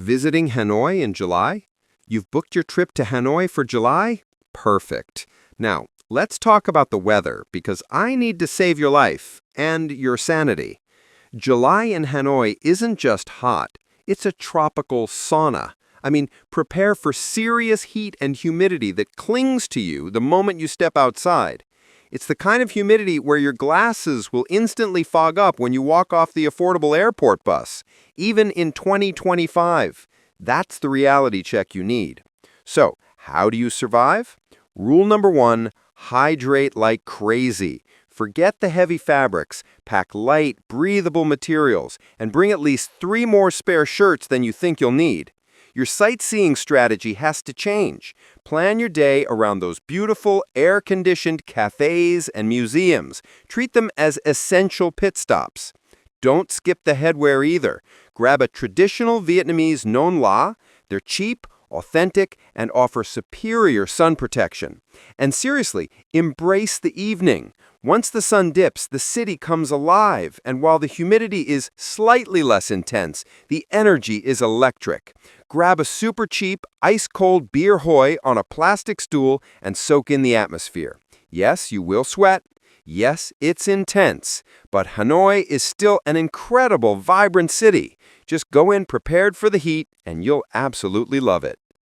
Visiting Hanoi in July? You've booked your trip to Hanoi for July? Perfect. Now, let's talk about the weather because I need to save your life and your sanity. July in Hanoi isn't just hot, it's a tropical sauna. I mean, prepare for serious heat and humidity that clings to you the moment you step outside. It's the kind of humidity where your glasses will instantly fog up when you walk off the affordable airport bus, even in 2025. That's the reality check you need. So, how do you survive? Rule number one, hydrate like crazy. Forget the heavy fabrics, pack light, breathable materials, and bring at least 3 more spare shirts than you think you'll need. Your sightseeing strategy has to change. Plan your day around those beautiful, air-conditioned cafes and museums. Treat them as essential pit stops. Don't skip the headwear either. Grab a traditional Vietnamese Nón Lá. They're cheap, authentic, and offer superior sun protection. And seriously, embrace the evening. Once the sun dips, the city comes alive, and while the humidity is slightly less intense, the energy is electric. Grab a super cheap, ice-cold Bia Hoi on a plastic stool and soak in the atmosphere. Yes, you will sweat. Yes, it's intense. But Hanoi is still an incredible, vibrant city. Just go in prepared for the heat, and you'll absolutely love it.